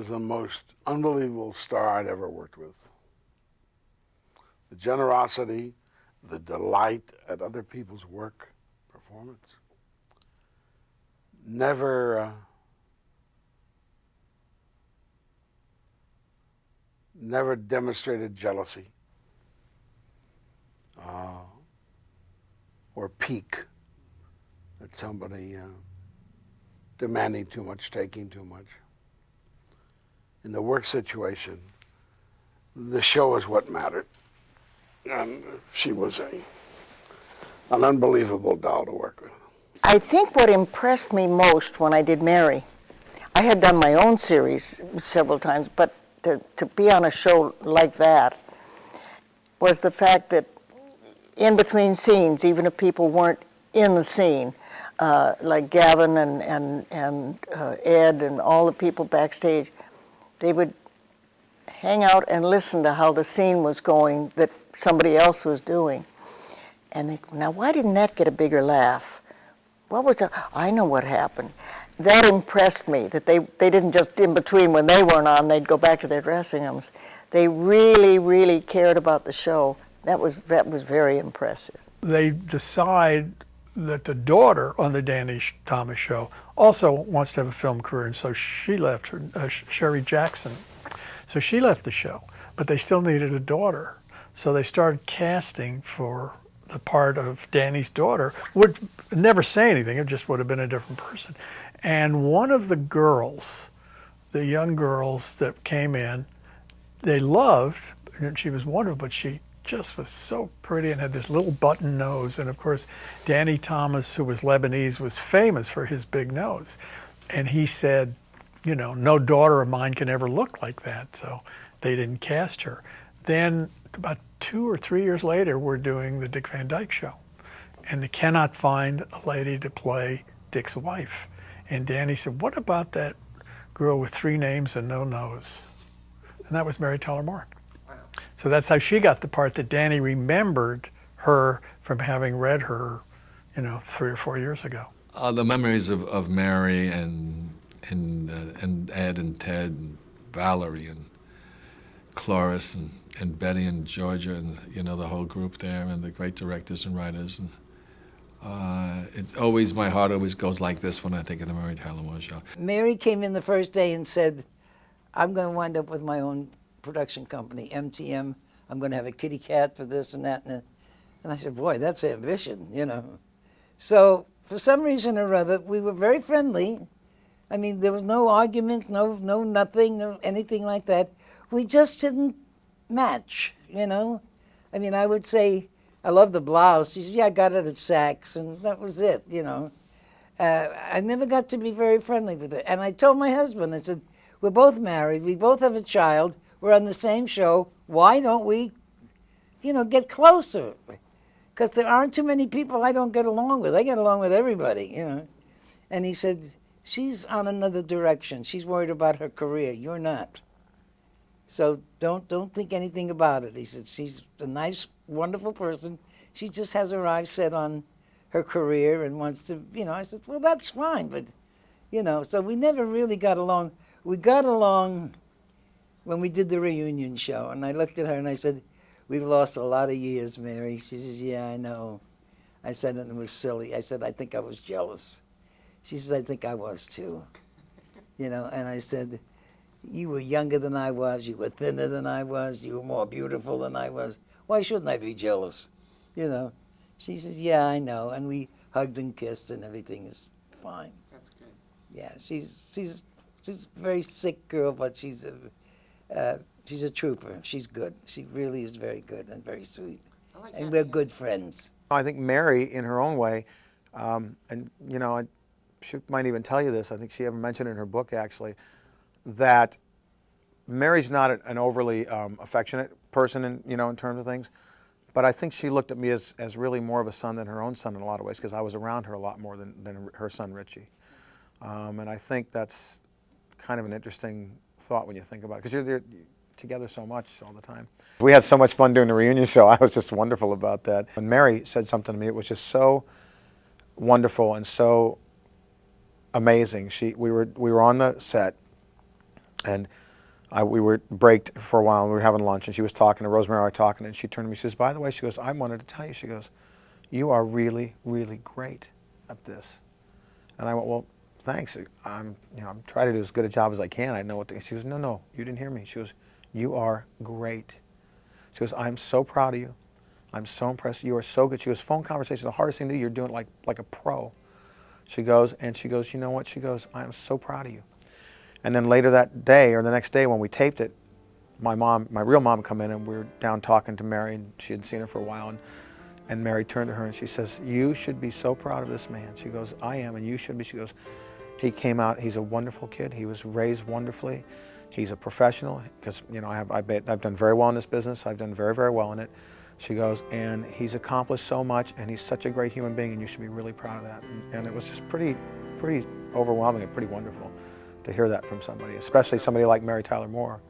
the most unbelievable star I'd ever worked with. The generosity, the delight at other people's work, performance. Never demonstrated jealousy or pique at somebody demanding too much, taking too much. In the work situation, the show is what mattered. And she was an unbelievable doll to work with. I think what impressed me most when I did Mary, I had done my own series several times, but to be on a show like that was the fact that in between scenes, even if people weren't in the scene, like Gavin and Ed and all the people backstage, they would hang out and listen to how the scene was going that somebody else was doing. And they, now why didn't that get a bigger laugh? What was that? I know what happened. That impressed me, that they didn't just in between when they weren't on, they'd go back to their dressing rooms. They really, really cared about the show. That was very impressive. They decide that the daughter on the Danny Thomas show also wants to have a film career, and so she left, Sherry Jackson. So she left the show, but they still needed a daughter. So they started casting for the part of Danny's daughter. Would never say anything, it just would have been a different person. And one of the girls, the young girls that came in, they loved, and she was wonderful, but she just was so pretty and had this little button nose. And of course, Danny Thomas, who was Lebanese, was famous for his big nose. And he said, you know, no daughter of mine can ever look like that. So they didn't cast her. Then about 2 or 3 years later, we're doing the Dick Van Dyke show. And they cannot find a lady to play Dick's wife. And Danny said, what about that girl with 3 names and no nose? And that was Mary Tyler Moore. Wow. So that's how she got the part that Danny remembered her from having read her, you know, 3 or 4 years ago. The memories of Mary and Ed and Ted and Valerie and Cloris and Betty and Georgia and, you know, the whole group there and the great directors and writers. And it always, my heart always goes like this when I think of the Mary Tyler Moore show. Mary came in the first day and said, I'm going to wind up with my own production company, MTM. I'm going to have a kitty cat for this and that. And I said, boy, that's ambition, you know. So for some reason or other, we were very friendly. I mean, there was no arguments, no nothing, no anything like that. We just didn't match, you know. I mean, I would say, I love the blouse. She said, yeah, I got it at Saks, and that was it, you know. I never got to be very friendly with her. And I told my husband, I said, we're both married, we both have a child, we're on the same show, why don't we, you know, get closer? Because there aren't too many people I don't get along with. I get along with everybody, you know. And he said, she's on another direction. She's worried about her career. You're not. So don't think anything about it. He said, she's a nice, wonderful person. She just has her eyes set on her career and wants to, you know. I said, well, that's fine, but, you know, so we never really got along. We got along when we did the reunion show, and I looked at her and I said, we've lost a lot of years, Mary. She says, yeah, I know. I said, and it was silly. I said, I think I was jealous. She says, I think I was too. You know, and I said, you were younger than I was, you were thinner than I was, you were more beautiful than I was. Why shouldn't I be jealous? You know. She says, yeah, I know. And we hugged and kissed and everything is fine. That's good. Yeah, she's a very sick girl, but she's a trooper. She's good. She really is very good and very sweet. I like and that, we're yeah. good friends. I think Mary, in her own way, and you know, she might even tell you this, I think she ever mentioned in her book actually, that Mary's not an overly affectionate person in, you know, in terms of things, but I think she looked at me as really more of a son than her own son in a lot of ways, because I was around her a lot more than her son Richie. And I think that's kind of an interesting thought when you think about it, because you're together so much all the time. We had so much fun doing the reunion show. I was just wonderful about that. When Mary said something to me, it was just so wonderful and so amazing. We were on the set, And we were braked for a while, and we were having lunch, and she was talking to Rosemary, I talking, and she turned to me, she says, by the way, she goes, I wanted to tell you, she goes, you are really, really great at this. And I went, well, thanks. I'm trying to do as good a job as I can. I know what to. She goes, no, you didn't hear me. She goes, you are great. She goes, I'm so proud of you. I'm so impressed. You are so good. She goes, phone conversation, the hardest thing to do, you're doing it like a pro. She goes, you know what? She goes, I am so proud of you. And then later that day, or the next day when we taped it, my real mom come in, and we were down talking to Mary, and she hadn't seen her for a while. And Mary turned to her and she says, you should be so proud of this man. She goes, I am, and you should be. She goes, he came out, he's a wonderful kid. He was raised wonderfully. He's a professional, because I've done very well in this business. I've done very, very well in it. She goes, and he's accomplished so much, and he's such a great human being, and you should be really proud of that. And it was just pretty overwhelming and pretty wonderful to hear that from somebody, especially somebody like Mary Tyler Moore,